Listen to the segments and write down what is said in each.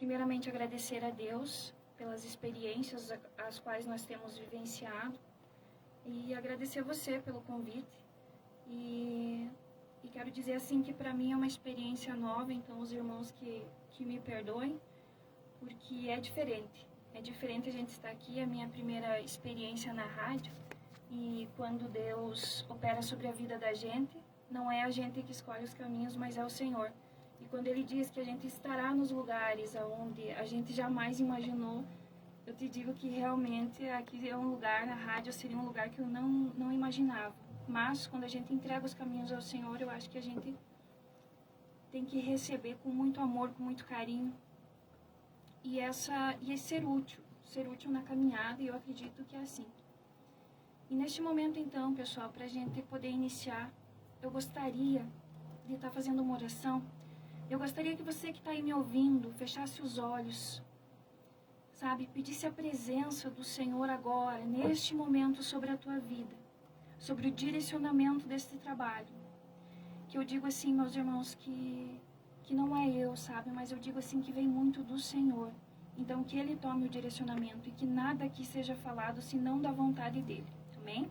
primeiramente agradecer a Deus pelas experiências as quais nós temos vivenciado e agradecer a você pelo convite. E quero dizer assim que para mim é uma experiência nova, então os irmãos que me perdoem, porque é diferente. É diferente a gente estar aqui, é a minha primeira experiência na rádio, e quando Deus opera sobre a vida da gente, não é a gente que escolhe os caminhos, mas é o Senhor. E quando Ele diz que a gente estará nos lugares onde a gente jamais imaginou, eu te digo que realmente aqui é um lugar, na rádio seria um lugar que eu não imaginava. Mas quando a gente entrega os caminhos ao Senhor, eu acho que a gente tem que receber com muito amor, com muito carinho. E ser útil na caminhada, e eu acredito que é assim. E neste momento, então, pessoal, para a gente poder iniciar, eu gostaria de estar fazendo uma oração. Eu gostaria que você que está aí me ouvindo, fechasse os olhos, sabe? Pedisse a presença do Senhor agora, neste momento, sobre a tua vida, sobre o direcionamento deste trabalho. Que eu digo assim, meus irmãos, que não é eu, sabe? Mas eu digo assim que vem muito do Senhor. Então, que Ele tome o direcionamento e que nada aqui seja falado senão da vontade dEle. Amém?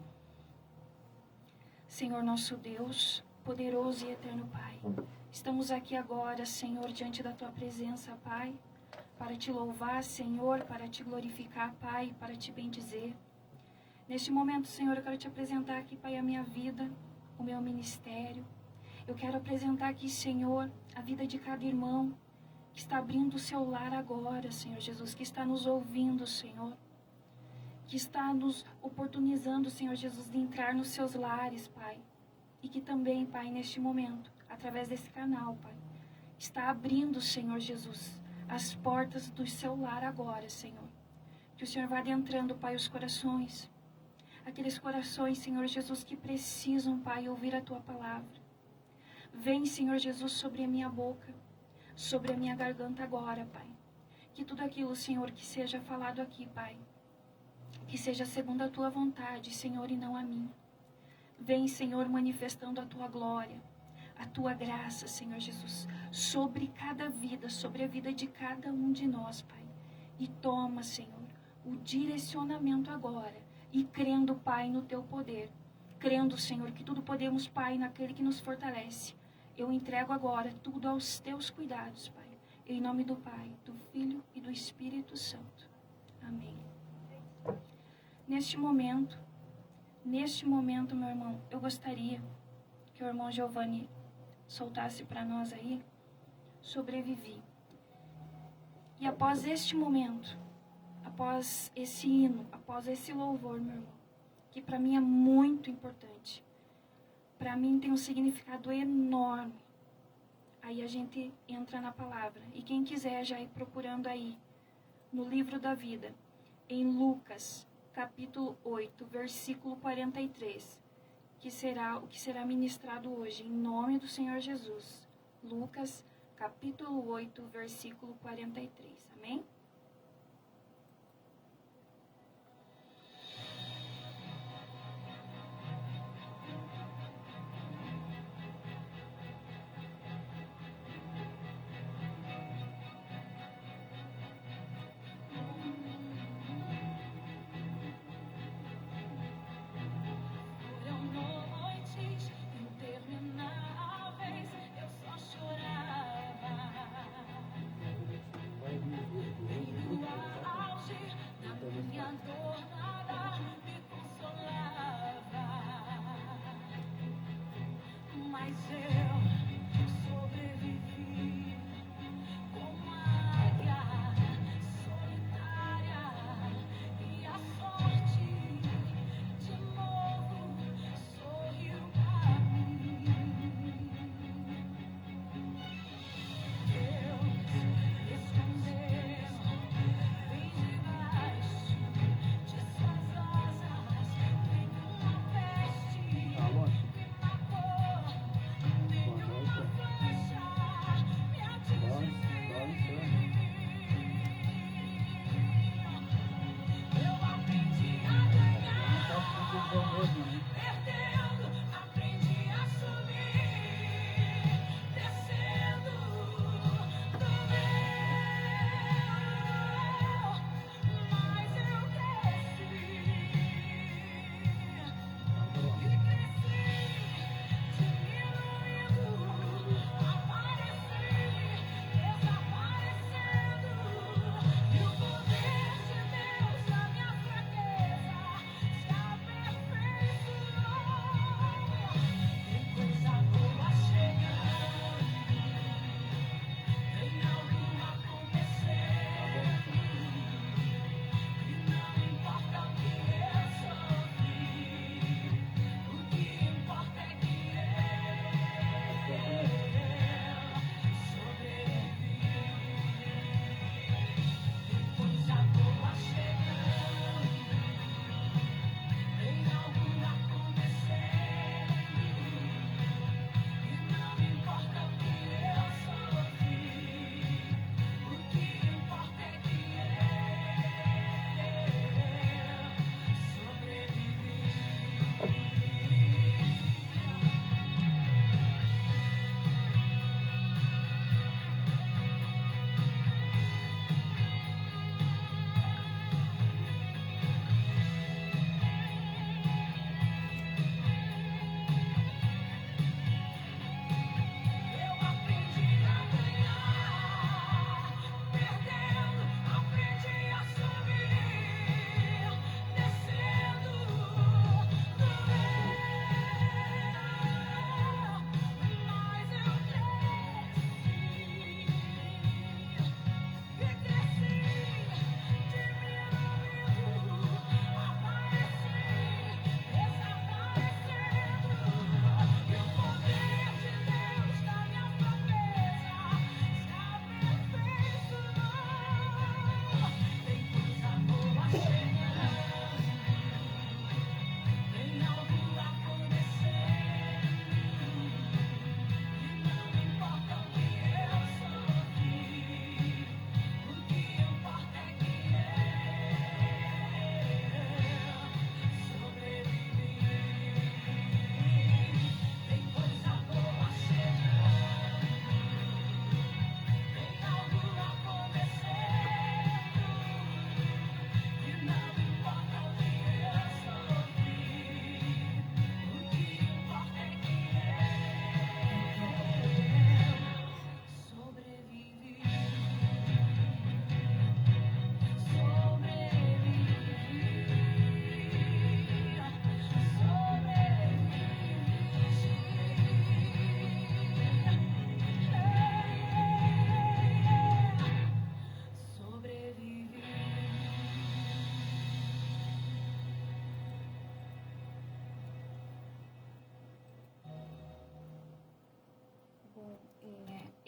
Senhor nosso Deus, poderoso e eterno Pai, estamos aqui agora, Senhor, diante da Tua presença, Pai, para Te louvar, Senhor, para Te glorificar, Pai, para Te bendizer. Neste momento, Senhor, eu quero Te apresentar aqui, Pai, a minha vida, o meu ministério. Eu quero apresentar aqui, Senhor, a vida de cada irmão que está abrindo o seu lar agora, Senhor Jesus, que está nos ouvindo, Senhor, que está nos oportunizando, Senhor Jesus, de entrar nos seus lares, Pai. E que também, Pai, neste momento, através desse canal, Pai, está abrindo, Senhor Jesus, as portas do seu lar agora, Senhor. Que o Senhor vá adentrando, Pai, os corações. Aqueles corações, Senhor Jesus, que precisam, Pai, ouvir a Tua palavra. Vem, Senhor Jesus, sobre a minha boca, sobre a minha garganta agora, Pai. Que tudo aquilo, Senhor, que seja falado aqui, Pai, que seja segundo a Tua vontade, Senhor, e não a minha. Vem, Senhor, manifestando a Tua glória, a Tua graça, Senhor Jesus, sobre cada vida, sobre a vida de cada um de nós, Pai. E toma, Senhor, o direcionamento agora, e crendo, Pai, no Teu poder. Crendo, Senhor, que tudo podemos, Pai, naquele que nos fortalece. Eu entrego agora tudo aos Teus cuidados, Pai. Em nome do Pai, do Filho e do Espírito Santo. Amém. Neste momento, meu irmão, eu gostaria que o irmão Giovanni soltasse para nós aí, sobrevivi. E após este momento, após esse hino, após esse louvor, meu irmão, que para mim é muito importante, para mim tem um significado enorme, aí a gente entra na palavra. E quem quiser já ir procurando aí, no livro da vida, em Lucas, capítulo 8, versículo 43, que será o que será ministrado hoje, em nome do Senhor Jesus. Lucas, capítulo 8, versículo 43. Amém?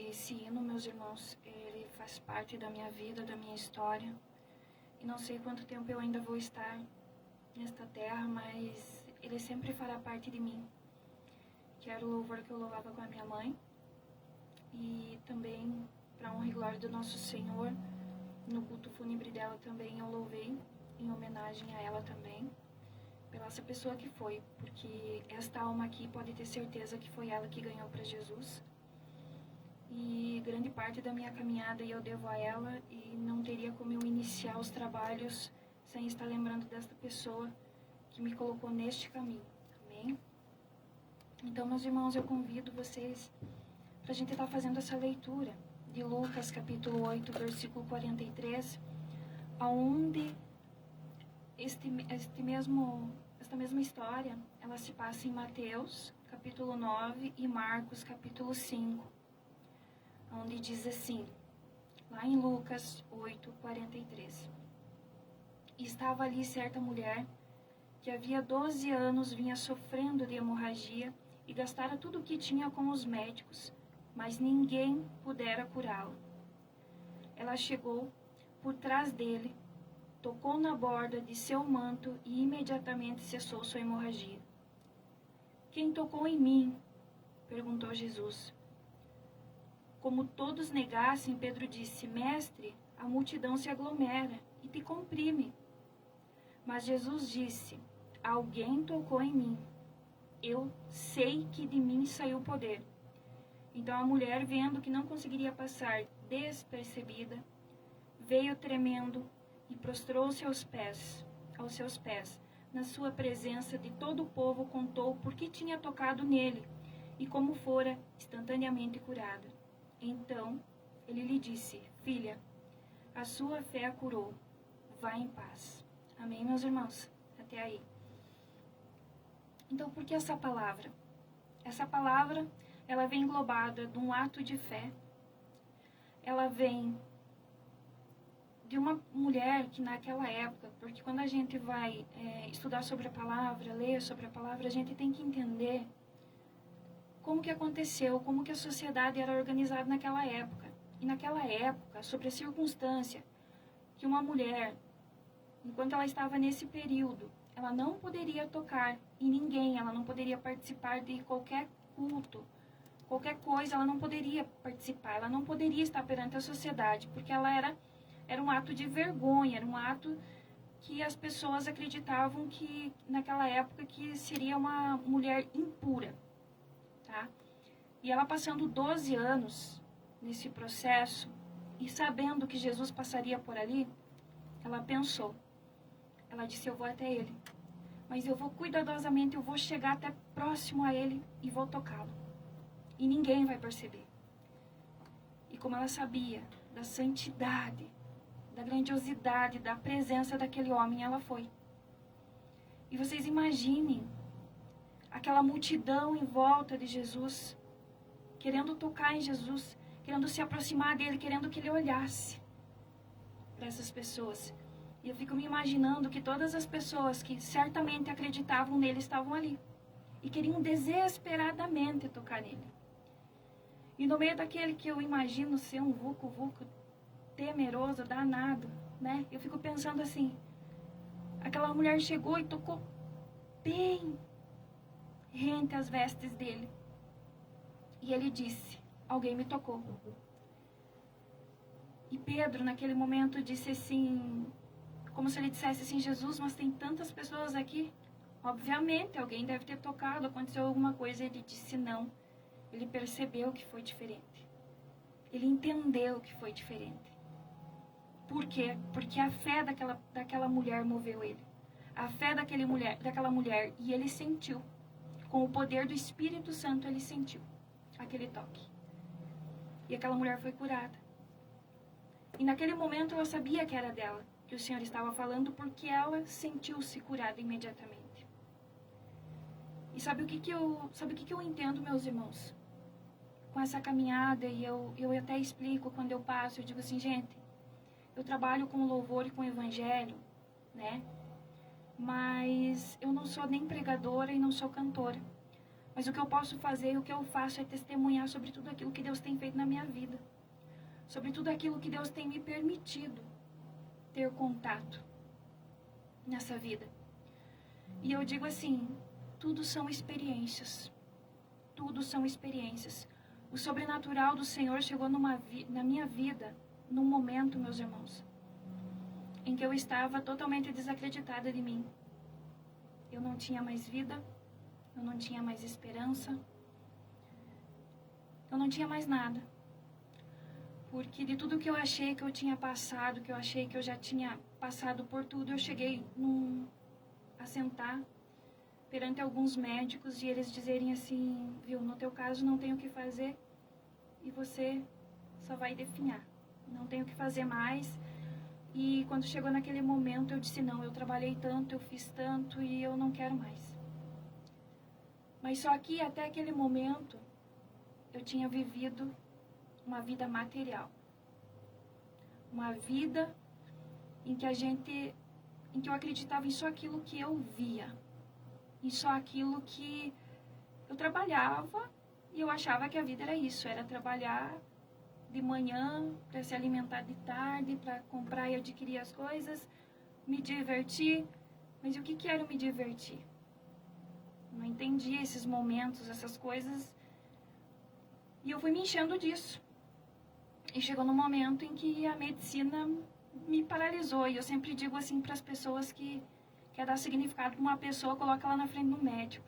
esse hino, meus irmãos, ele faz parte da minha vida, da minha história. E não sei quanto tempo eu ainda vou estar nesta terra, mas ele sempre fará parte de mim. Que era o louvor que eu louvava com a minha mãe. E também, para honra e glória do nosso Senhor, no culto fúnebre dela também eu louvei, em homenagem a ela também, pela essa pessoa que foi, porque esta alma aqui pode ter certeza que foi ela que ganhou para Jesus. E grande parte da minha caminhada eu devo a ela, e não teria como eu iniciar os trabalhos sem estar lembrando desta pessoa que me colocou neste caminho. Amém? Então, meus irmãos, eu convido vocês para a gente estar fazendo essa leitura de Lucas capítulo 8, versículo 43, aonde esta mesma história, ela se passa em Mateus capítulo 9 e Marcos capítulo 5, onde diz assim, lá em Lucas 8, 43. E estava ali certa mulher que havia 12 anos vinha sofrendo de hemorragia e gastara tudo o que tinha com os médicos, mas ninguém pudera curá-la. Ela chegou por trás dele, tocou na borda de seu manto e imediatamente cessou sua hemorragia. Quem tocou em mim? Perguntou Jesus. Como todos negassem, Pedro disse, Mestre, a multidão se aglomera e te comprime. Mas Jesus disse, alguém tocou em mim. Eu sei que de mim saiu o poder. Então a mulher, vendo que não conseguiria passar despercebida, veio tremendo e prostrou-se aos seus pés. Na sua presença de todo o povo contou por que tinha tocado nele e como fora instantaneamente curada. Então ele lhe disse, filha, a sua fé a curou, vá em paz. Amém, meus irmãos? Até aí. Então, por que essa palavra? Essa palavra, ela vem englobada de um ato de fé. Ela vem de uma mulher que naquela época, porque quando a gente vai estudar sobre a palavra, ler sobre a palavra, a gente tem que entender como que aconteceu, como que a sociedade era organizada naquela época. E naquela época, sobre a circunstância que uma mulher, enquanto ela estava nesse período, ela não poderia tocar em ninguém, ela não poderia participar de qualquer culto, qualquer coisa, ela não poderia participar, ela não poderia estar perante a sociedade, porque ela era um ato de vergonha, era um ato que as pessoas acreditavam que, naquela época, que seria uma mulher impura, tá? E ela passando 12 anos nesse processo, e sabendo que Jesus passaria por ali, ela pensou, ela disse, eu vou até ele, mas eu vou cuidadosamente, eu vou chegar até próximo a ele e vou tocá-lo. E ninguém vai perceber. E como ela sabia da santidade, da grandiosidade, da presença daquele homem, ela foi. E vocês imaginem aquela multidão em volta de Jesus, querendo tocar em Jesus, querendo se aproximar dele, querendo que ele olhasse para essas pessoas. E eu fico me imaginando que todas as pessoas que certamente acreditavam nele estavam ali e queriam desesperadamente tocar nele. E no meio daquele que eu imagino ser um vulco temeroso, danado, né? Eu fico pensando assim, aquela mulher chegou e tocou bem rente às vestes dele. E ele disse, alguém me tocou. E Pedro, naquele momento, disse assim, como se ele dissesse assim, Jesus, mas tem tantas pessoas aqui. Obviamente, alguém deve ter tocado, aconteceu alguma coisa. Ele disse não. Ele percebeu que foi diferente. Ele entendeu que foi diferente. Por quê? Porque a fé daquela mulher moveu ele. A fé daquela mulher, e ele sentiu. Com o poder do Espírito Santo, ele sentiu aquele toque. E aquela mulher foi curada. E naquele momento eu sabia que era dela, que o Senhor estava falando, porque ela sentiu-se curada imediatamente. E sabe o que eu entendo, meus irmãos? Com essa caminhada, e eu até explico quando eu passo, eu digo assim, gente, eu trabalho com louvor e com evangelho, né? Mas eu não sou nem pregadora e não sou cantora. Mas o que eu posso fazer e o que eu faço é testemunhar sobre tudo aquilo que Deus tem feito na minha vida. Sobre tudo aquilo que Deus tem me permitido ter contato nessa vida. E eu digo assim, tudo são experiências. Tudo são experiências. O sobrenatural do Senhor chegou na minha vida num momento, meus irmãos, em que eu estava totalmente desacreditada de mim. Eu não tinha mais vida, eu não tinha mais esperança, eu não tinha mais nada. Porque de tudo que eu achei que eu tinha passado, que eu achei que eu já tinha passado por tudo, eu cheguei a sentar perante alguns médicos e eles dizerem assim, viu, no teu caso não tem o que fazer e você só vai definhar. Não tem o que fazer mais. E quando chegou naquele momento eu disse, não, eu trabalhei tanto, eu fiz tanto e eu não quero mais. Mas só que até aquele momento eu tinha vivido uma vida material. Uma vida em que eu acreditava em só aquilo que eu via. Em só aquilo que eu trabalhava e eu achava que a vida era isso, era trabalhar de manhã para se alimentar de tarde, para comprar e adquirir as coisas, me divertir. Mas o que era me divertir? Não entendia esses momentos, essas coisas. E eu fui me enchendo disso. E chegou no momento em que a medicina me paralisou. E eu sempre digo assim para as pessoas que quer dar significado para uma pessoa, coloca ela na frente do médico.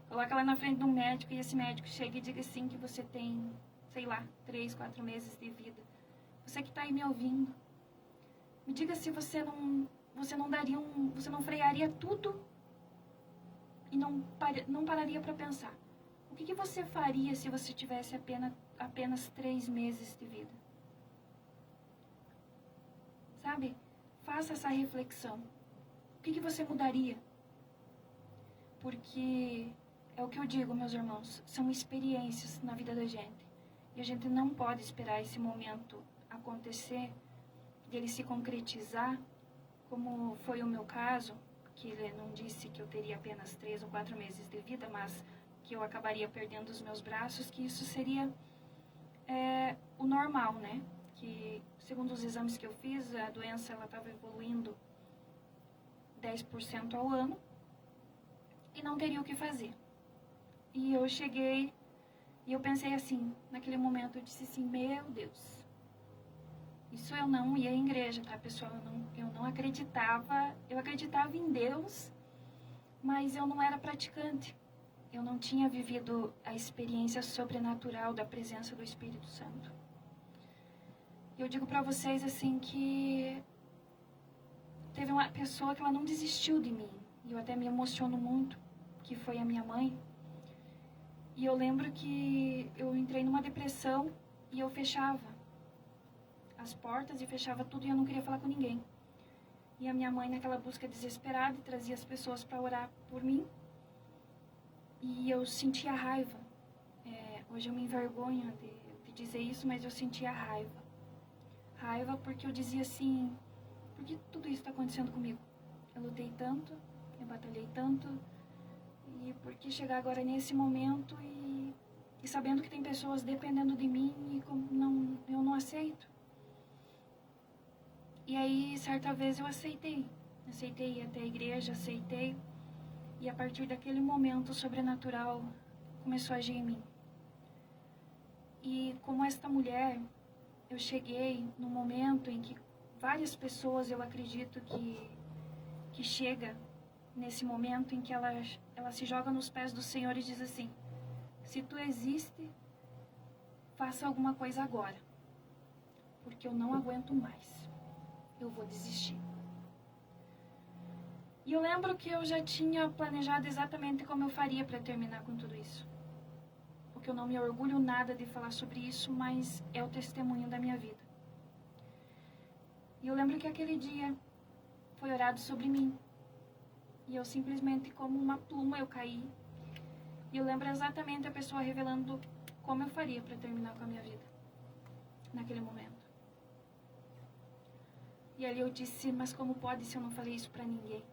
Coloca ela na frente do médico e esse médico chega e diga assim que você tem, sei lá, 3, 4 meses de vida. Você que está aí me ouvindo, me diga se você não frearia tudo e não pararia para pensar. O que você faria se você tivesse apenas 3 meses de vida? Sabe? Faça essa reflexão. O que você mudaria? Porque é o que eu digo, meus irmãos, são experiências na vida da gente. E a gente não pode esperar esse momento acontecer, dele se concretizar, como foi o meu caso, que ele não disse que eu teria apenas 3 ou 4 meses de vida, mas que eu acabaria perdendo os meus braços, que isso seria o normal, né? Que, segundo os exames que eu fiz, a doença estava evoluindo 10% ao ano e não teria o que fazer. E eu cheguei e eu pensei assim, naquele momento, eu disse assim, meu Deus, isso eu não ia à igreja, tá, pessoal? Eu não acreditava, eu acreditava em Deus, mas eu não era praticante. Eu não tinha vivido a experiência sobrenatural da presença do Espírito Santo. E eu digo para vocês assim que teve uma pessoa que ela não desistiu de mim. E eu até me emociono muito, que foi a minha mãe. E eu lembro que eu entrei numa depressão e eu fechava as portas e fechava tudo e eu não queria falar com ninguém. E a minha mãe, naquela busca desesperada, trazia as pessoas para orar por mim. E eu sentia raiva. Hoje eu me envergonho de dizer isso, mas eu sentia raiva. Raiva porque eu dizia assim, por que tudo isso está acontecendo comigo? Eu lutei tanto, eu batalhei tanto, e por que chegar agora nesse momento e sabendo que tem pessoas dependendo de mim e eu não aceito? E aí, certa vez eu aceitei ir até a igreja, aceitei. E a partir daquele momento, o sobrenatural começou a agir em mim. E como esta mulher, eu cheguei num momento em que várias pessoas, eu acredito que chega nesse momento em que ela se joga nos pés do Senhor e diz assim, se tu existe, faça alguma coisa agora, porque eu não aguento mais, eu vou desistir. E eu lembro que eu já tinha planejado exatamente como eu faria para terminar com tudo isso. Porque eu não me orgulho nada de falar sobre isso, mas é o testemunho da minha vida. E eu lembro que aquele dia foi orado sobre mim. E eu simplesmente, como uma pluma, eu caí. E eu lembro exatamente a pessoa revelando como eu faria para terminar com a minha vida. Naquele momento. E ali eu disse, mas como pode se eu não falei isso para ninguém?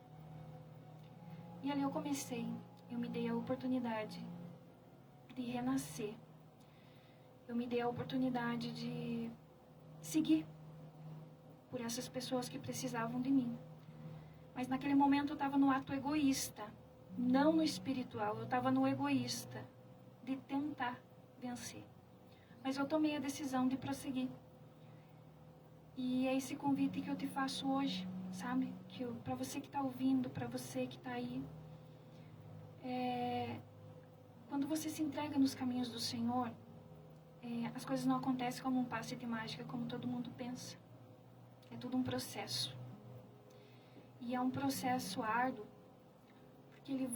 E ali eu comecei. eu me dei a oportunidade de renascer. Eu me dei a oportunidade de seguir por essas pessoas que precisavam de mim. Mas naquele momento eu estava no ato egoísta, não no espiritual. Eu estava no egoísta de tentar vencer. Mas eu tomei a decisão de prosseguir. E é esse convite que eu te faço hoje, sabe? Para você que está ouvindo, para você que está aí. Quando você se entrega nos caminhos do Senhor, as coisas não acontecem como um passe de mágica, como todo mundo pensa. É tudo um processo. E é um processo árduo, porque ele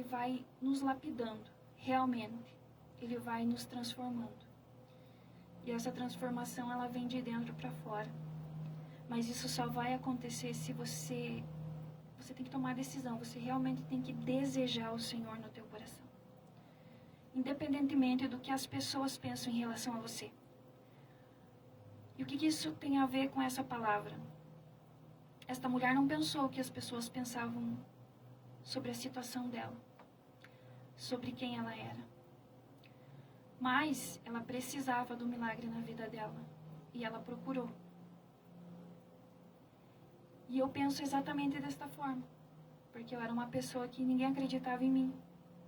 vai nos lapidando, realmente. Ele vai nos transformando. E essa transformação, ela vem de dentro para fora. Mas isso só vai acontecer se você tem que tomar a decisão. Você realmente tem que desejar o Senhor no teu coração. Independentemente do que as pessoas pensam em relação a você. E o que isso tem a ver com essa palavra? Esta mulher não pensou o que as pessoas pensavam sobre a situação dela. Sobre quem ela era. Mas ela precisava do milagre na vida dela. E ela procurou. E eu penso exatamente desta forma. Porque eu era uma pessoa que ninguém acreditava em mim.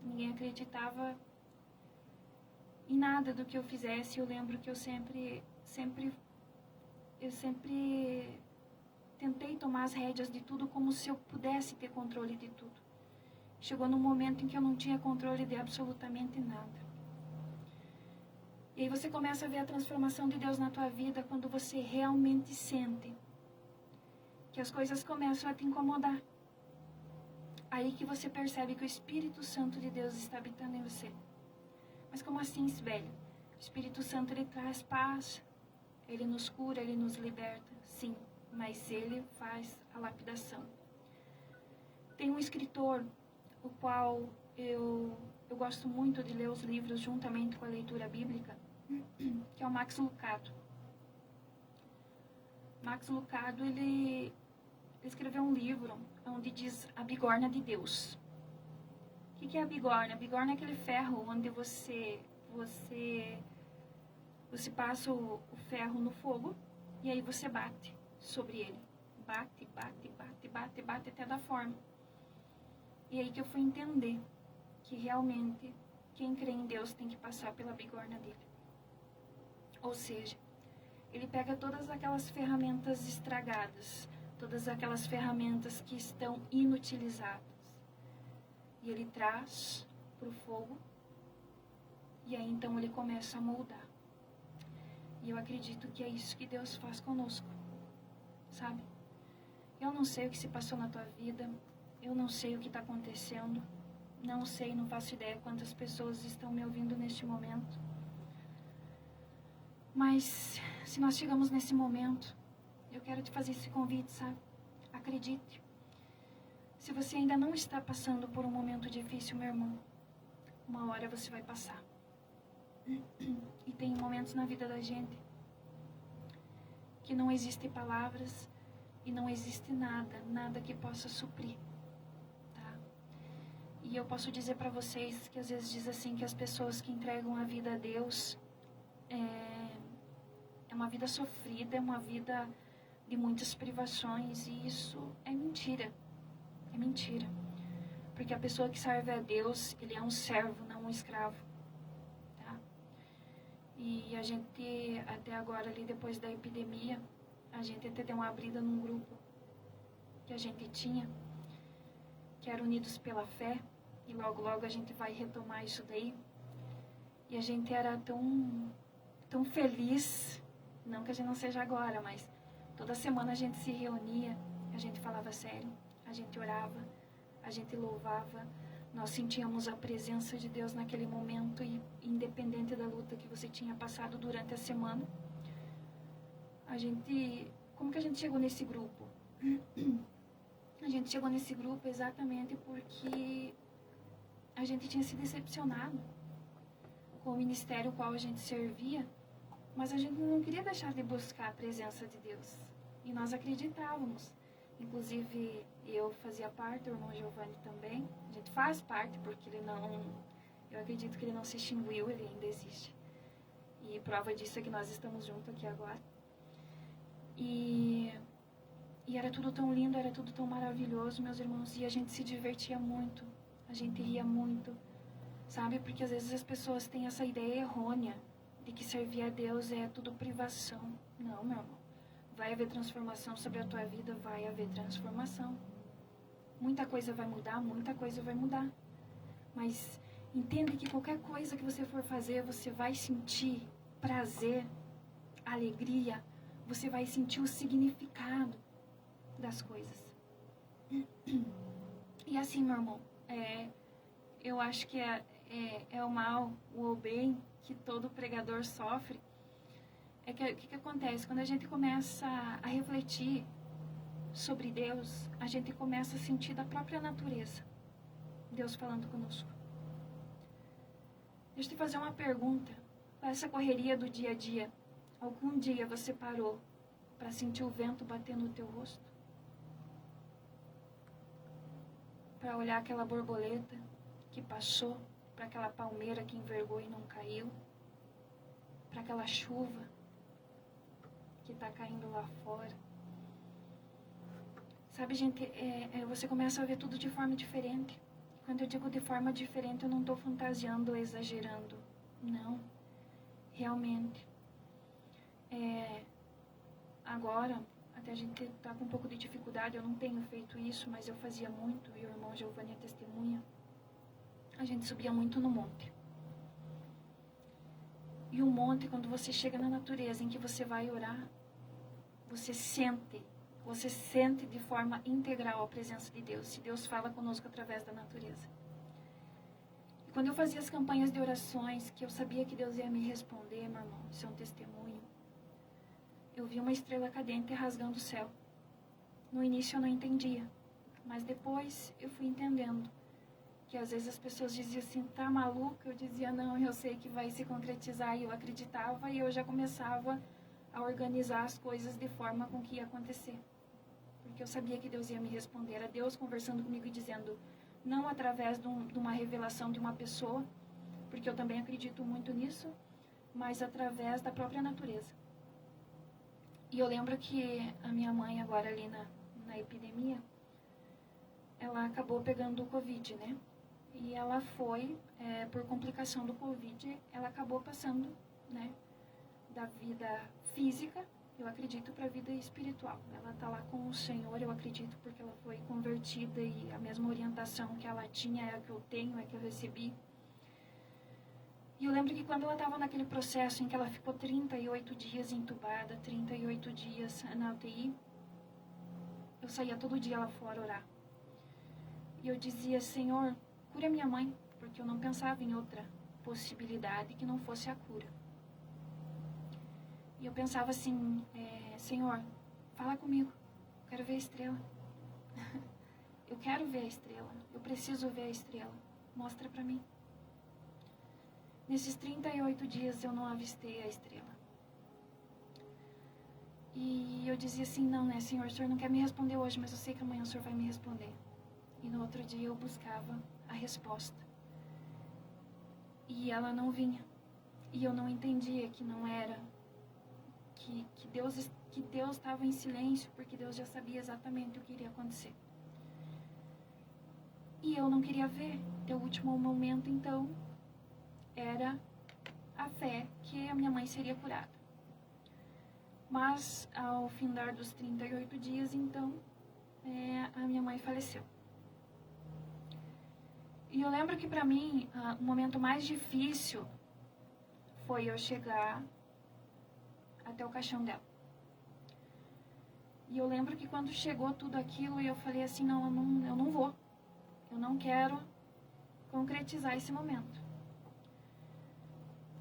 Ninguém acreditava em nada do que eu fizesse. Eu lembro que eu sempre tentei tomar as rédeas de tudo como se eu pudesse ter controle de tudo. Chegou num momento em que eu não tinha controle de absolutamente nada. E aí você começa a ver a transformação de Deus na tua vida quando você realmente sente que as coisas começam a te incomodar. Aí que você percebe que o Espírito Santo de Deus está habitando em você. Mas como assim, Sibeli? O Espírito Santo, ele traz paz, ele nos cura, ele nos liberta. Sim, mas ele faz a lapidação. Tem um escritor, o qual eu gosto muito de ler os livros juntamente com a leitura bíblica, que é o Max Lucado. Max Lucado, ele escreveu um livro onde diz a bigorna de Deus. O que é a bigorna? A bigorna é aquele ferro onde você passa o ferro no fogo e aí você bate sobre ele. Bate até dar forma. E aí que eu fui entender que realmente quem crê em Deus tem que passar pela bigorna dele. Ou seja, ele pega todas aquelas ferramentas estragadas, todas aquelas ferramentas que estão inutilizadas. E ele traz para o fogo. E aí então ele começa a moldar. E eu acredito que é isso que Deus faz conosco. Sabe? Eu não sei o que se passou na tua vida. Eu não sei o que está acontecendo. Não sei, não faço ideia quantas pessoas estão me ouvindo neste momento. Mas se nós chegamos nesse momento, eu quero te fazer esse convite, sabe? Acredite. Se você ainda não está passando por um momento difícil, meu irmão, uma hora você vai passar. E tem momentos na vida da gente que não existem palavras e não existe nada que possa suprir, tá? E eu posso dizer para vocês que às vezes diz assim que as pessoas que entregam a vida a Deus é uma vida sofrida, é uma vida de muitas privações, e isso é mentira. É mentira. Porque a pessoa que serve a Deus, ele é um servo, não um escravo. Tá? E a gente, até agora, ali depois da epidemia, a gente até deu uma abrida num grupo que a gente tinha, que era Unidos pela Fé, e logo a gente vai retomar isso daí. E a gente era tão feliz, não que a gente não seja agora, mas toda semana a gente se reunia, a gente falava sério, a gente orava, a gente louvava, nós sentíamos a presença de Deus naquele momento, e independente da luta que você tinha passado durante a semana, como que a gente chegou nesse grupo? A gente chegou nesse grupo exatamente porque a gente tinha se decepcionado com o ministério ao qual a gente servia, mas a gente não queria deixar de buscar a presença de Deus. E nós acreditávamos Inclusive, eu fazia parte, o irmão Giovanni também. A gente faz parte, porque ele não... Eu acredito que ele não se extinguiu, ele ainda existe. E prova disso é que nós estamos juntos aqui agora. E era tudo tão lindo, era tudo tão maravilhoso, meus irmãos. E a gente se divertia muito, a gente ria muito, sabe? Porque às vezes as pessoas têm essa ideia errônea de que servir a Deus é tudo privação. Não, meu irmão. Vai haver transformação sobre a tua vida, vai haver transformação. Muita coisa vai mudar, muita coisa vai mudar. Mas entende que qualquer coisa que você for fazer, você vai sentir prazer, alegria, você vai sentir o significado das coisas. E assim, meu irmão, eu acho que é o mal, o bem que todo pregador sofre. O que acontece? Quando a gente começa a refletir sobre Deus, a gente começa a sentir da própria natureza Deus falando conosco. Deixa eu te fazer uma pergunta. Para essa correria do dia a dia, algum dia você parou para sentir o vento bater no teu rosto? Para olhar aquela borboleta que passou, para aquela palmeira que envergou e não caiu, para aquela chuva que está caindo lá fora? Sabe, gente, você começa a ver tudo de forma diferente. Quando eu digo de forma diferente, eu não estou fantasiando ou exagerando. Não, realmente. Agora, até a gente está com um pouco de dificuldade, eu não tenho feito isso, mas eu fazia muito, e o irmão Giovanni é testemunha. A gente subia muito no monte. E o monte, quando você chega na natureza em que você vai orar, você sente de forma integral a presença de Deus. Se Deus fala conosco através da natureza. E quando eu fazia as campanhas de orações, que eu sabia que Deus ia me responder, meu irmão, isso é um testemunho. Eu vi uma estrela cadente rasgando o céu. No início eu não entendia, mas depois eu fui entendendo. Que às vezes as pessoas diziam assim, tá maluca? Eu dizia, não, eu sei que vai se concretizar. E eu acreditava e eu já começava a organizar as coisas de forma com que ia acontecer. Porque eu sabia que Deus ia me responder. Era Deus conversando comigo e dizendo, não através de uma revelação de uma pessoa, porque eu também acredito muito nisso, mas através da própria natureza. E eu lembro que a minha mãe agora ali na epidemia, ela acabou pegando o Covid, né? E ela foi, por complicação do Covid, ela acabou passando, né, da vida física, eu acredito, para a vida espiritual. Ela está lá com o Senhor, eu acredito, porque ela foi convertida e a mesma orientação que ela tinha é a que eu tenho, é a que eu recebi. E eu lembro que quando ela estava naquele processo em que ela ficou 38 dias entubada, 38 dias na UTI, eu saía todo dia lá fora orar. E eu dizia, Senhor, cura minha mãe, porque eu não pensava em outra possibilidade que não fosse a cura. E eu pensava assim, Senhor, fala comigo, eu quero ver a estrela. Eu quero ver a estrela, eu preciso ver a estrela, mostra pra mim. Nesses 38 dias eu não avistei a estrela. E eu dizia assim, não, né, Senhor, o Senhor não quer me responder hoje, mas eu sei que amanhã o Senhor vai me responder. E no outro dia eu buscava a resposta. E ela não vinha. E eu não entendia que não era, que Deus estava em silêncio, porque Deus já sabia exatamente o que iria acontecer. E eu não queria ver. Até o último momento, então, era a fé que a minha mãe seria curada. Mas, ao findar dos 38 dias, então, a minha mãe faleceu. E eu lembro que para mim, o momento mais difícil foi eu chegar até o caixão dela. E eu lembro que quando chegou tudo aquilo, eu falei assim, não, eu não vou. Eu não quero concretizar esse momento.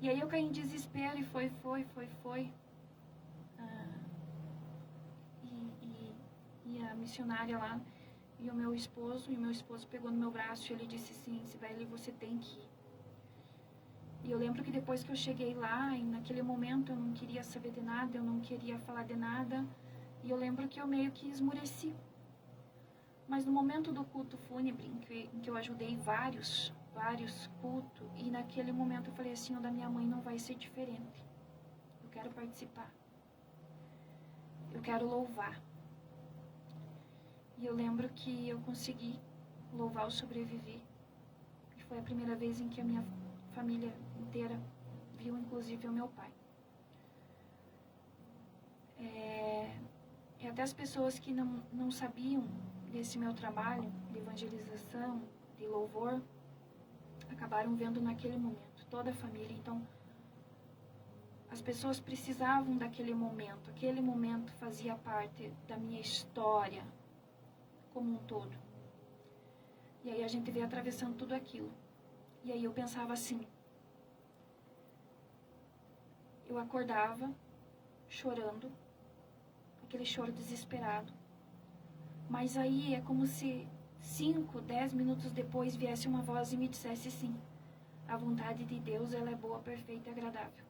E aí eu caí em desespero e foi. E a missionária lá, e o meu esposo pegou no meu braço e ele disse assim, Sibeli, você tem que ir. E eu lembro que depois que eu cheguei lá, e naquele momento eu não queria saber de nada, eu não queria falar de nada, e eu lembro que eu meio que esmureci. Mas no momento do culto fúnebre, em que eu ajudei vários cultos, e naquele momento eu falei assim, o da minha mãe não vai ser diferente. Eu quero participar. Eu quero louvar. E eu lembro que eu consegui louvar, eu sobrevivi. E foi a primeira vez em que a minha família inteira viu, inclusive o meu pai. E até as pessoas que não sabiam desse meu trabalho de evangelização, de louvor, acabaram vendo naquele momento, toda a família. Então, as pessoas precisavam daquele momento. Aquele momento fazia parte da minha história como um todo. E aí a gente veio atravessando tudo aquilo. E aí eu pensava assim, eu acordava chorando, aquele choro desesperado. Mas aí é como se 5, 10 minutos depois viesse uma voz e me dissesse assim, a vontade de Deus, ela é boa, perfeita e agradável.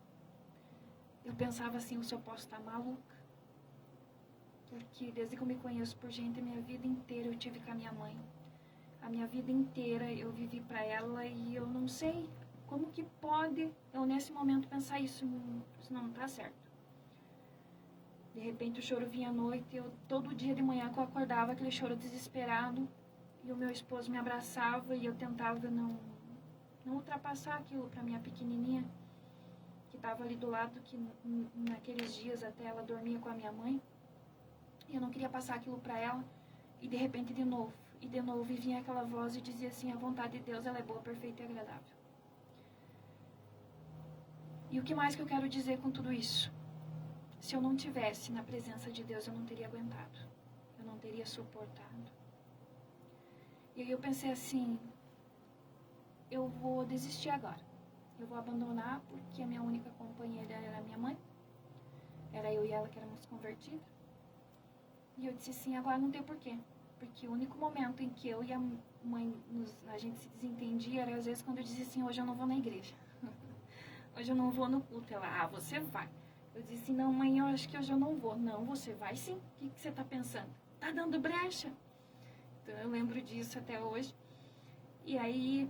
Eu pensava assim, eu só posso estar maluca. Porque desde que eu me conheço por gente, a minha vida inteira eu tive com a minha mãe. A minha vida inteira eu vivi para ela e eu não sei como que pode eu nesse momento pensar isso não tá certo. De repente o choro vinha à noite, todo dia de manhã que eu acordava, aquele choro desesperado, e o meu esposo me abraçava e eu tentava não ultrapassar aquilo para minha pequenininha, que estava ali do lado, que naqueles dias até ela dormia com a minha mãe, e eu não queria passar aquilo para ela, e de repente de novo, e vinha aquela voz e dizia assim, a vontade de Deus, ela é boa, perfeita e agradável. E o que mais que eu quero dizer com tudo isso? Se eu não tivesse na presença de Deus, eu não teria aguentado. Eu não teria suportado. E aí eu pensei assim, eu vou desistir agora. Eu vou abandonar porque a minha única companheira era a minha mãe. Era eu e ela que éramos convertidas. E eu disse assim, agora não tem porquê. Porque o único momento em que eu e a mãe, a gente se desentendia era às vezes quando eu dizia assim, hoje eu não vou na igreja. Hoje eu não vou no culto. Ela, você vai. Eu disse, não, mãe, eu acho que hoje eu não vou. Não, você vai sim. O que você está pensando? Tá dando brecha. Então, eu lembro disso até hoje. E aí,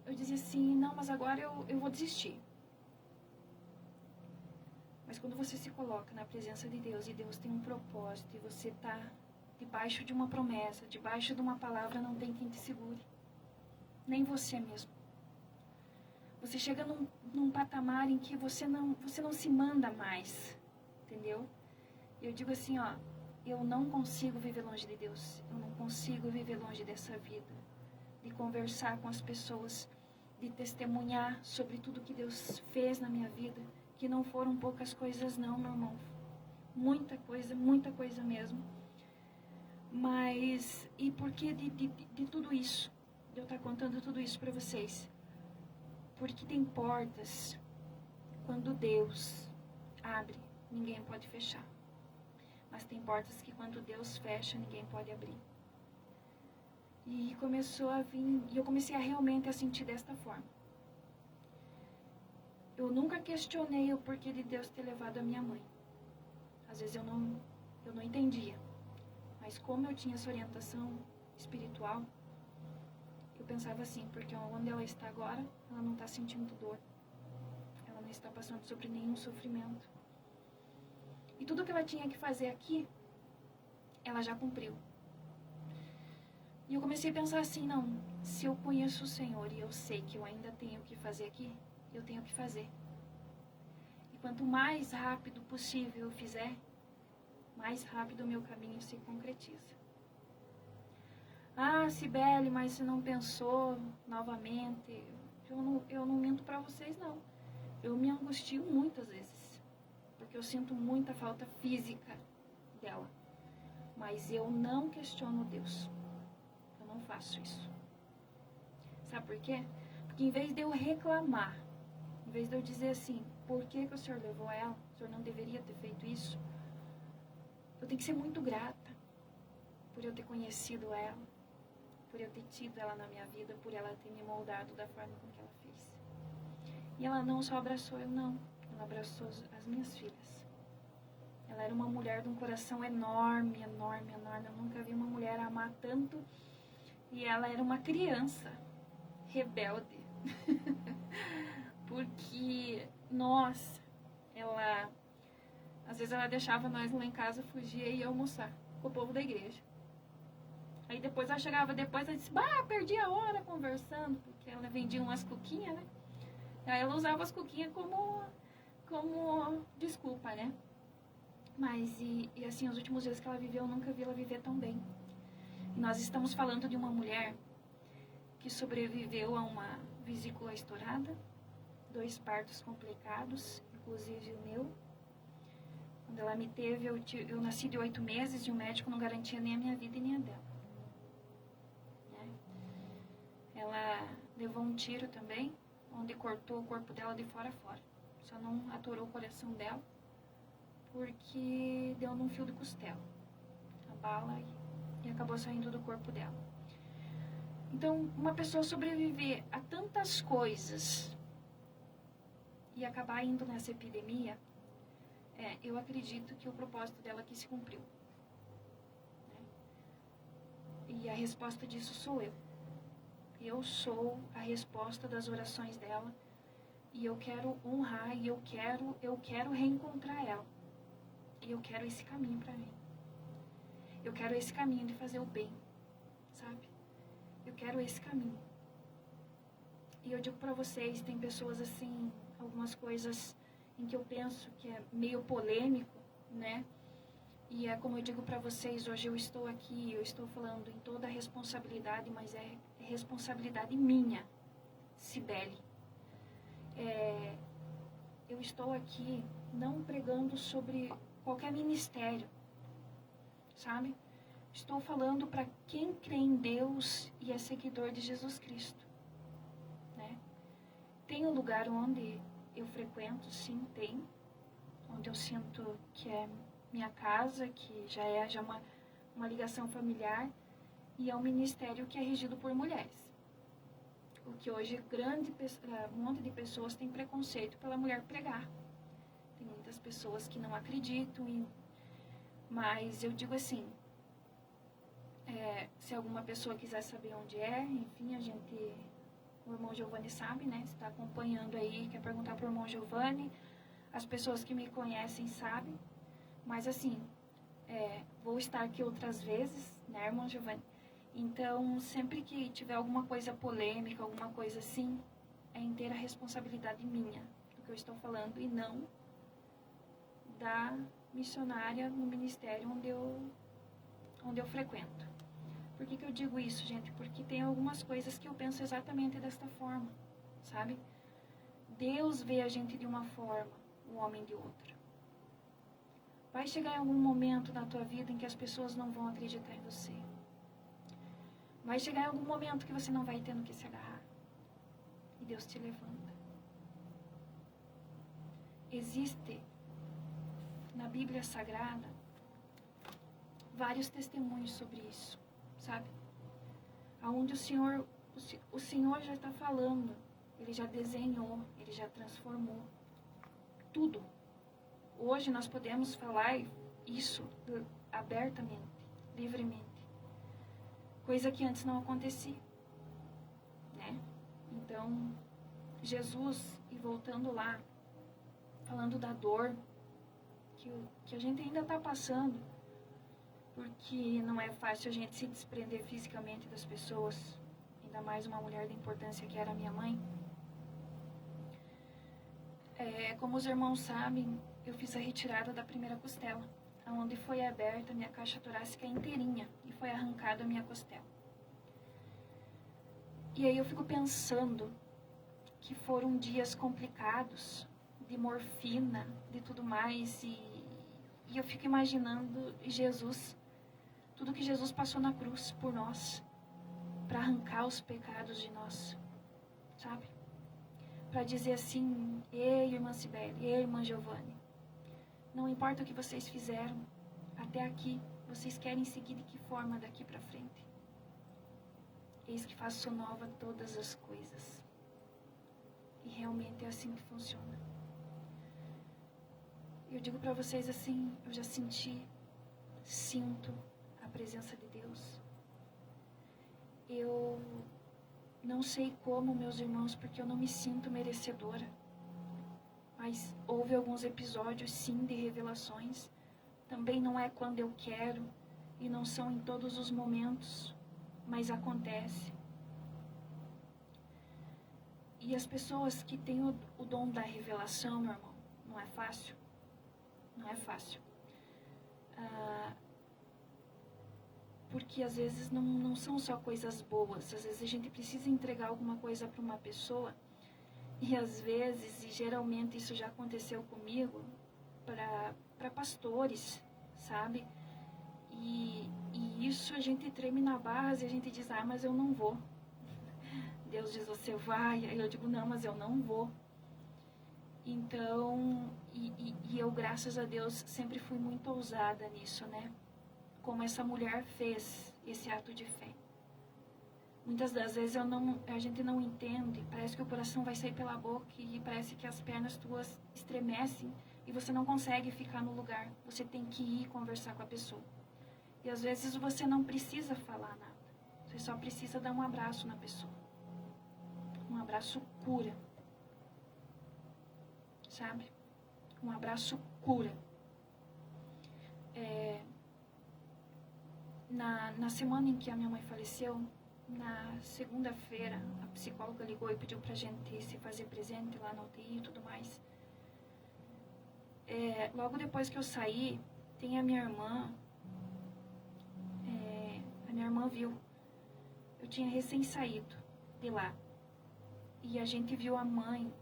eu dizia assim, não, mas agora eu vou desistir. Mas quando você se coloca na presença de Deus, e Deus tem um propósito, e você está debaixo de uma promessa, debaixo de uma palavra, não tem quem te segure. Nem você mesmo. Você chega num patamar em que você não se manda mais, entendeu? Eu digo assim, ó, eu não consigo viver longe de Deus, eu não consigo viver longe dessa vida, de conversar com as pessoas, de testemunhar sobre tudo que Deus fez na minha vida, que não foram poucas coisas não, meu irmão, muita coisa mesmo. Mas, e por que de tudo isso? De eu estar contando tudo isso para vocês? Porque tem portas, quando Deus abre, ninguém pode fechar. Mas tem portas que quando Deus fecha, ninguém pode abrir. E começou a vir, e eu comecei a realmente a sentir desta forma. Eu nunca questionei o porquê de Deus ter levado a minha mãe. Às vezes eu não entendia. Mas como eu tinha essa orientação espiritual, eu pensava assim, porque onde ela está agora, ela não está sentindo dor. Ela não está passando sobre nenhum sofrimento. E tudo que ela tinha que fazer aqui, ela já cumpriu. E eu comecei a pensar assim, não, se eu conheço o Senhor e eu sei que eu ainda tenho que fazer aqui, eu tenho que fazer. E quanto mais rápido possível eu fizer, mais rápido o meu caminho se concretiza. Ah, Cibele, mas você não pensou novamente? Eu não minto para vocês, não. Eu me angustio muitas vezes, porque eu sinto muita falta física dela. Mas eu não questiono Deus. Eu não faço isso. Sabe por quê? Porque em vez de eu reclamar, em vez de eu dizer assim, por que o Senhor levou ela? O Senhor não deveria ter feito isso? Eu tenho que ser muito grata por eu ter conhecido ela, por eu ter tido ela na minha vida, por ela ter me moldado da forma com que ela fez. E ela não só abraçou eu, não. Ela abraçou as minhas filhas. Ela era uma mulher de um coração enorme, enorme, enorme. Eu nunca vi uma mulher amar tanto. E ela era uma criança rebelde. Porque, nossa, ela... Às vezes ela deixava nós lá em casa, fugia e ia almoçar com o povo da igreja. Aí depois ela chegava, ela disse, perdi a hora conversando, porque ela vendia umas cuquinhas, né? Aí ela usava as cuquinhas como desculpa, né? Mas, e assim, os últimos dias que ela viveu, eu nunca vi ela viver tão bem. E nós estamos falando de uma mulher que sobreviveu a uma vesícula estourada, 2 partos complicados, inclusive o meu. Quando ela me teve, eu nasci de 8 meses e o médico não garantia nem a minha vida e nem a dela. Né? Ela levou um tiro também, onde cortou o corpo dela de fora a fora. Só não atorou o coração dela, porque deu num fio de costela. A bala e acabou saindo do corpo dela. Então, uma pessoa sobreviver a tantas coisas e acabar indo nessa epidemia, eu acredito que o propósito dela aqui se cumpriu. Né? E a resposta disso sou eu. Eu sou a resposta das orações dela e eu quero honrar e eu quero reencontrar ela. E eu quero esse caminho para mim. Eu quero esse caminho de fazer o bem, sabe? Eu quero esse caminho. E eu digo para vocês, tem pessoas assim, algumas coisas em que eu penso que é meio polêmico, né? E é como eu digo para vocês, hoje eu estou aqui, eu estou falando em toda a responsabilidade, mas é responsabilidade minha, Cibele. Eu estou aqui não pregando sobre qualquer ministério, sabe? Estou falando para quem crê em Deus e é seguidor de Jesus Cristo, né? Tem um lugar onde eu frequento, sim, tem. Onde eu sinto que é minha casa, que já é uma ligação familiar. E é um ministério que é regido por mulheres. O que hoje um monte de pessoas tem preconceito pela mulher pregar. Tem muitas pessoas que não acreditam, mas eu digo assim, se alguma pessoa quiser saber onde é, enfim, o irmão Giovanni sabe, né? Está acompanhando aí, quer perguntar para o irmão Giovanni. As pessoas que me conhecem sabem. Mas assim, vou estar aqui outras vezes, né, irmão Giovanni? Então, sempre que tiver alguma coisa polêmica, alguma coisa assim, é inteira responsabilidade minha do que eu estou falando e não da missionária no ministério onde eu frequento. Por que eu digo isso, gente? Porque tem algumas coisas que eu penso exatamente desta forma, sabe? Deus vê a gente de uma forma, o homem de outra. Vai chegar em algum momento na tua vida em que as pessoas não vão acreditar em você. Vai chegar em algum momento que você não vai ter no que se agarrar. E Deus te levanta. Existe na Bíblia Sagrada vários testemunhos sobre isso, sabe? Aonde o Senhor já está falando, Ele já desenhou, Ele já transformou tudo. Hoje nós podemos falar isso abertamente, livremente. Coisa que antes não acontecia, né? Então, Jesus, e voltando lá, falando da dor que a gente ainda está passando, porque não é fácil a gente se desprender fisicamente das pessoas, ainda mais uma mulher da importância que era minha mãe. Como os irmãos sabem, eu fiz a retirada da primeira costela, onde foi aberta a minha caixa torácica inteirinha e foi arrancada a minha costela. E aí eu fico pensando que foram dias complicados, de morfina, de tudo mais, e eu fico imaginando Jesus, tudo que Jesus passou na cruz por nós, para arrancar os pecados de nós, sabe? Para dizer assim, ei, irmã Cibele, ei, irmã Giovanni, não importa o que vocês fizeram até aqui, vocês querem seguir de que forma daqui para frente? Eis que faço nova todas as coisas. E realmente é assim que funciona. Eu digo para vocês assim, eu já sinto a presença de Deus. Eu não sei como, meus irmãos, porque eu não me sinto merecedora. Mas houve alguns episódios, sim, de revelações. Também não é quando eu quero e não são em todos os momentos, mas acontece. E as pessoas que têm o dom da revelação, meu irmão, não é fácil. Não é fácil. Porque às vezes não são só coisas boas. Às vezes a gente precisa entregar alguma coisa para uma pessoa. E às vezes, e geralmente isso já aconteceu comigo, para pastores, sabe? E isso a gente treme na base, a gente diz, mas eu não vou. Deus diz, você vai. Aí eu digo, não, mas eu não vou. Então, e eu, graças a Deus, sempre fui muito ousada nisso, né? Como essa mulher fez esse ato de fé. Muitas das vezes a gente não entende, parece que o coração vai sair pela boca e parece que as pernas tuas estremecem e você não consegue ficar no lugar. Você tem que ir conversar com a pessoa. E às vezes você não precisa falar nada. Você só precisa dar um abraço na pessoa. Um abraço cura. Sabe? Um abraço cura. Na semana em que a minha mãe faleceu, na segunda-feira, a psicóloga ligou e pediu pra gente se fazer presente lá na UTI e tudo mais. Logo depois que eu saí, tem a minha irmã. A minha irmã viu. Eu tinha recém saído de lá. E a gente viu a mãe.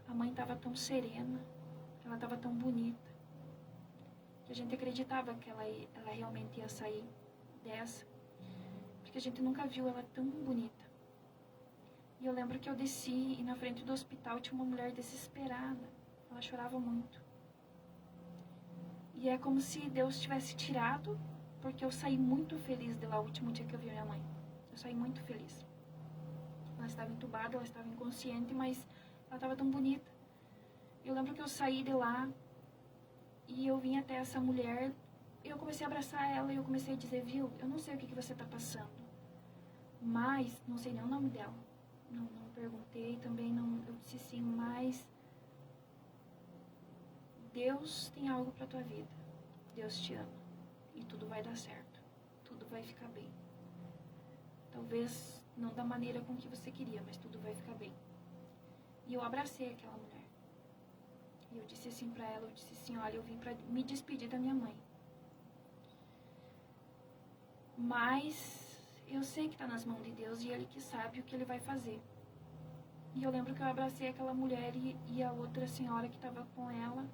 A mãe estava tão serena, ela estava tão bonita, que a gente acreditava que ela realmente ia sair dessa. Porque a gente nunca viu ela tão bonita. E eu lembro que eu desci e na frente do hospital tinha uma mulher desesperada. Ela chorava muito. E é como se Deus tivesse tirado, porque eu saí muito feliz de lá o último dia que eu vi minha mãe. Eu saí muito feliz. Ela estava entubada, ela estava inconsciente, mas ela estava tão bonita. Eu lembro que eu saí de lá e eu vim até essa mulher. Eu comecei a abraçar ela e eu comecei a dizer, viu, eu não sei o que você está passando. Mas, não sei nem o nome dela. Não perguntei, também não. Eu disse sim, mas Deus tem algo para tua vida. Deus te ama. E tudo vai dar certo. Tudo vai ficar bem. Talvez não da maneira com que você queria, mas tudo vai ficar bem. E eu abracei aquela mulher. E eu disse assim pra ela, eu disse assim, olha, eu vim pra me despedir da minha mãe. Mas eu sei que tá nas mãos de Deus e Ele que sabe o que Ele vai fazer. E eu lembro que eu abracei aquela mulher e a outra senhora que estava com ela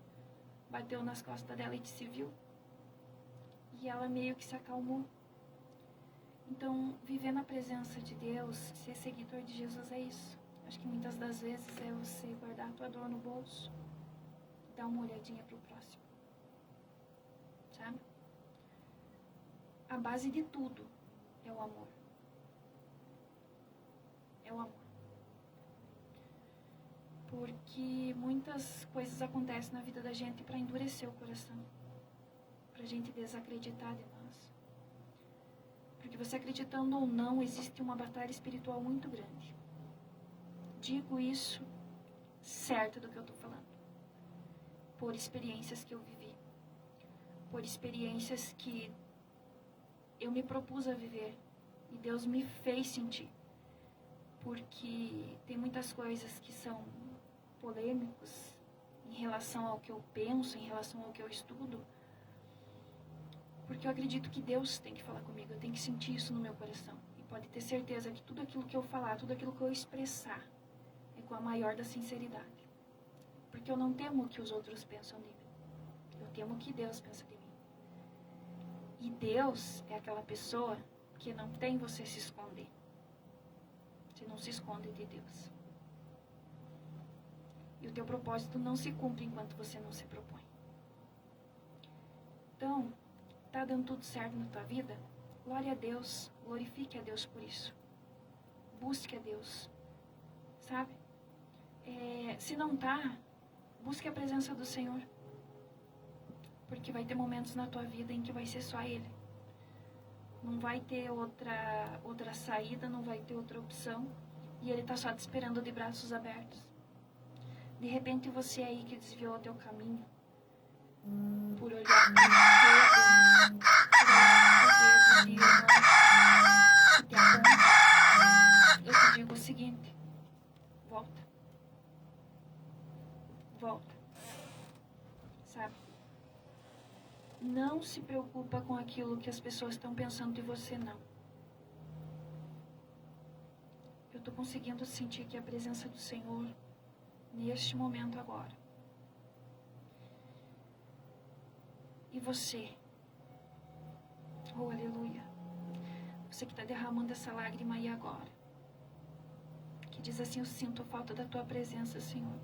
bateu nas costas dela e disse, viu? E ela meio que se acalmou. Então, viver na presença de Deus, ser seguidor de Jesus é isso. Acho que muitas das vezes é você guardar a tua dor no bolso e dar uma olhadinha pro próximo. Sabe? A base de tudo é o amor. É o amor. Porque muitas coisas acontecem na vida da gente para endurecer o coração. Pra gente desacreditar de nós. Porque você acreditando ou não, existe uma batalha espiritual muito grande. Digo isso certa do que eu estou falando. Por experiências que eu vivi. Por experiências que eu me propus a viver. E Deus me fez sentir. Porque tem muitas coisas que são polêmicos em relação ao que eu penso, em relação ao que eu estudo. Porque eu acredito que Deus tem que falar comigo. Eu tenho que sentir isso no meu coração. E pode ter certeza que tudo aquilo que eu falar, tudo aquilo que eu expressar, é com a maior da sinceridade. Porque eu não temo o que os outros pensam de mim. Eu temo o que Deus pensa de mim. E Deus é aquela pessoa que não tem você se esconder. Você não se esconde de Deus. E o teu propósito não se cumpre enquanto você não se propõe. Então, tá dando tudo certo na tua vida? Glória a Deus, glorifique a Deus por isso. Busque a Deus, sabe? Se não tá, busque a presença do Senhor. Porque vai ter momentos na tua vida em que vai ser só Ele. Não vai ter outra saída, não vai ter outra opção. E Ele está só te esperando de braços abertos. De repente você aí que desviou o teu caminho, por olhar para o dedo de irmão que te aponta, eu te digo o seguinte: volta. Volta. Sabe? Não se preocupa com aquilo que as pessoas estão pensando de você, não. Eu estou conseguindo sentir que a presença do Senhor, neste momento agora. E você, oh aleluia, você que está derramando essa lágrima aí agora, que diz assim: eu sinto falta da tua presença, Senhor,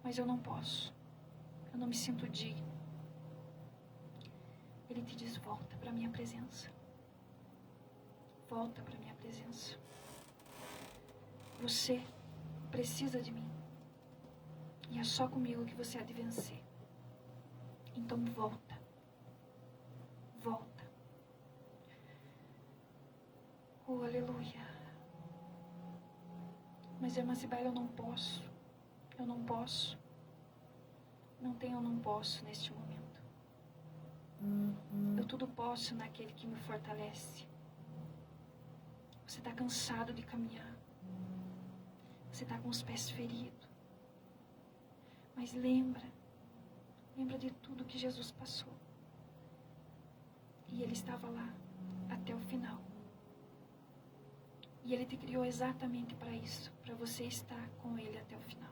mas eu não posso, eu não me sinto digno. Ele te diz: volta para a minha presença, volta para a minha presença. Você precisa de mim, e é só comigo que você há de vencer. Então volta, volta. Oh, aleluia. Mas, irmã Cibele, eu não posso. Não tenho, eu não posso neste momento. Eu tudo posso naquele que me fortalece. Você está cansado de caminhar. Você está com os pés feridos. Mas lembra de tudo que Jesus passou. E Ele estava lá até o final. E Ele te criou exatamente para isso, para você estar com Ele até o final.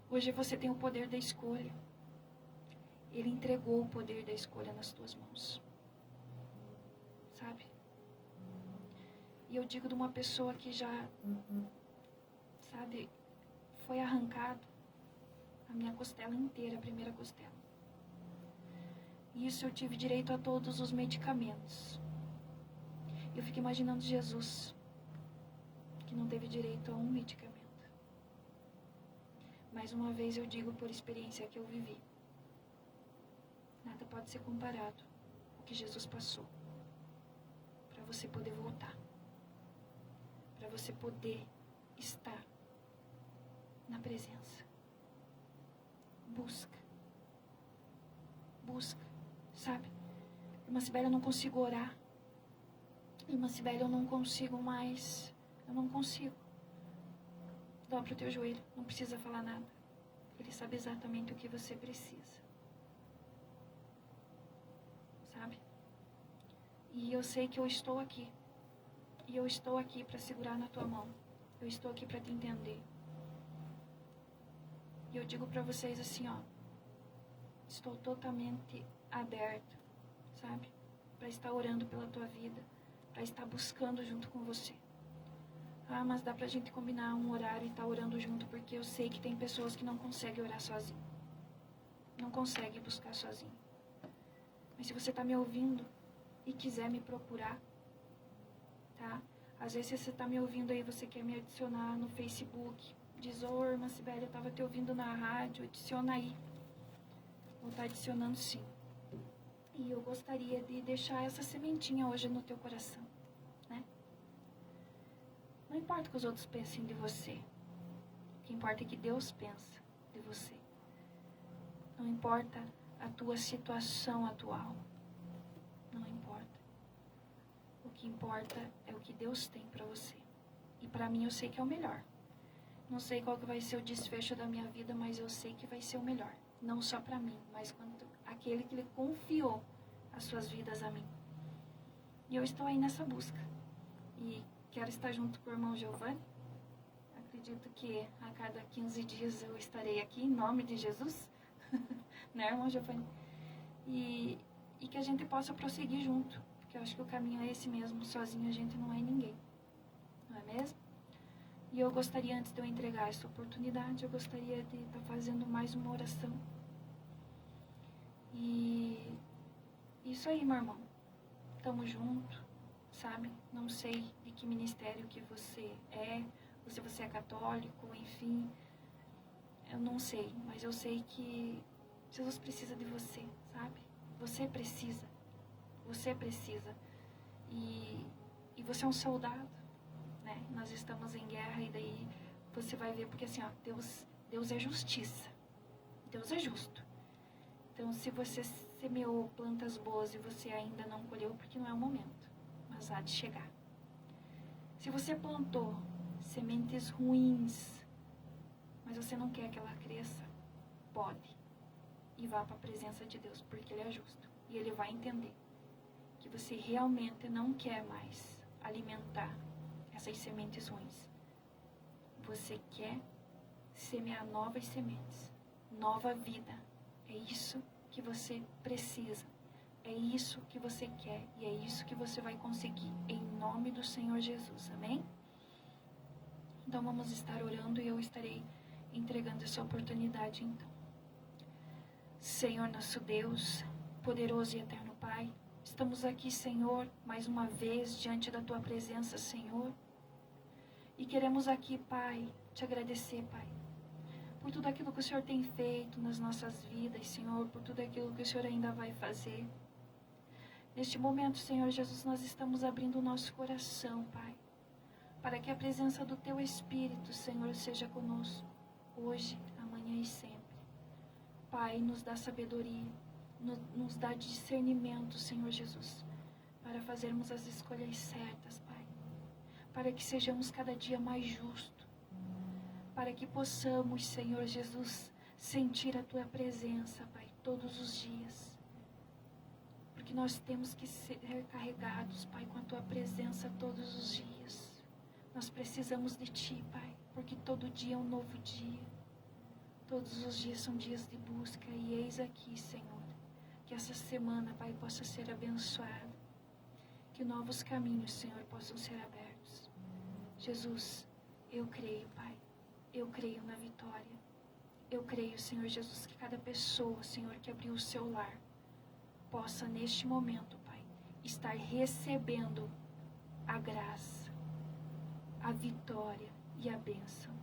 Hoje você tem o poder da escolha. Ele entregou o poder da escolha nas tuas mãos. Sabe? E eu digo de uma pessoa que já, sabe, foi arrancado a minha costela inteira, a primeira costela. E isso eu tive direito a todos os medicamentos. Eu fico imaginando Jesus, que não teve direito a um medicamento. Mais uma vez eu digo por experiência que eu vivi. Nada pode ser comparado ao que Jesus passou. Para você poder voltar. Para você poder estar na presença. Busca. Sabe? Irmã Cibele, eu não consigo orar. Irmã Cibele, eu não consigo mais. Eu não consigo. Dobra o teu joelho. Não precisa falar nada. Ele sabe exatamente o que você precisa. Sabe? E eu sei que eu estou aqui. E eu estou aqui para segurar na tua mão. Eu estou aqui para te entender. E eu digo para vocês assim, ó. Estou totalmente aberta, sabe? Para estar orando pela tua vida. Para estar buscando junto com você. Ah, mas dá pra gente combinar um horário e estar orando junto, porque eu sei que tem pessoas que não conseguem orar sozinho. Não conseguem buscar sozinho. Mas se você tá me ouvindo e quiser me procurar, tá? Às vezes você tá me ouvindo aí, você quer me adicionar no Facebook. Diz: ô, irmã Cibele, eu tava te ouvindo na rádio, adiciona aí. Vou estar adicionando sim. E eu gostaria de deixar essa sementinha hoje no teu coração, né? Não importa o que os outros pensem de você. O que importa é que Deus pensa de você. Não importa a tua situação atual. Não importa. O que importa é o que Deus tem para você. E para mim eu sei que é o melhor. Não sei qual que vai ser o desfecho da minha vida, mas eu sei que vai ser o melhor. Não só para mim, mas quanto aquele que Ele confiou as suas vidas a mim. E eu estou aí nessa busca. E quero estar junto com o irmão Giovanni. Acredito que a cada 15 dias eu estarei aqui, em nome de Jesus. Né, irmão Giovanni? E que a gente possa prosseguir junto. Porque eu acho que o caminho é esse mesmo. Sozinho a gente não é ninguém. Não é mesmo? E eu gostaria, antes de eu entregar essa oportunidade, eu gostaria de estar fazendo mais uma oração. E isso aí, meu irmão. Tamo junto, sabe? Não sei de que ministério que você é, ou se você é católico, enfim. Eu não sei, mas eu sei que Jesus precisa de você, sabe? Você precisa. Você precisa. E você é um soldado, né? Nós estamos em guerra e daí você vai ver, porque assim, ó, Deus é justiça. Deus é justo. Então, se você semeou plantas boas e você ainda não colheu, porque não é o momento, mas há de chegar. Se você plantou sementes ruins, mas você não quer que ela cresça, pode. E vá para a presença de Deus, porque Ele é justo. E Ele vai entender que você realmente não quer mais alimentar essas sementes ruins. Você quer semear novas sementes, nova vida. É isso que você precisa. É isso que você quer e é isso que você vai conseguir em nome do Senhor Jesus. Amém? Então vamos estar orando e eu estarei entregando essa oportunidade então. Senhor nosso Deus, poderoso e eterno Pai, estamos aqui, Senhor, mais uma vez diante da Tua presença, Senhor. E queremos aqui, Pai, te agradecer, Pai, por tudo aquilo que o Senhor tem feito nas nossas vidas, Senhor, por tudo aquilo que o Senhor ainda vai fazer. Neste momento, Senhor Jesus, nós estamos abrindo o nosso coração, Pai, para que a presença do Teu Espírito, Senhor, seja conosco, hoje, amanhã e sempre. Pai, nos dá sabedoria, nos dá discernimento, Senhor Jesus, para fazermos as escolhas certas, Pai, para que sejamos cada dia mais justos, para que possamos, Senhor Jesus, sentir a Tua presença, Pai, todos os dias. Porque nós temos que ser carregados, Pai, com a Tua presença todos os dias. Nós precisamos de Ti, Pai, porque todo dia é um novo dia. Todos os dias são dias de busca. E eis aqui, Senhor, que essa semana, Pai, possa ser abençoada. Que novos caminhos, Senhor, possam ser abertos. Jesus, eu creio, Pai. Eu creio na vitória. Eu creio, Senhor Jesus, que cada pessoa, Senhor, que abriu o seu lar, possa neste momento, Pai, estar recebendo a graça, a vitória e a bênção.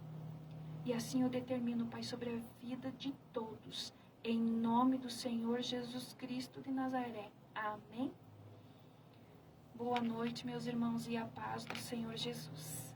E assim eu determino, Pai, sobre a vida de todos, em nome do Senhor Jesus Cristo de Nazaré. Amém? Boa noite, meus irmãos, e a paz do Senhor Jesus.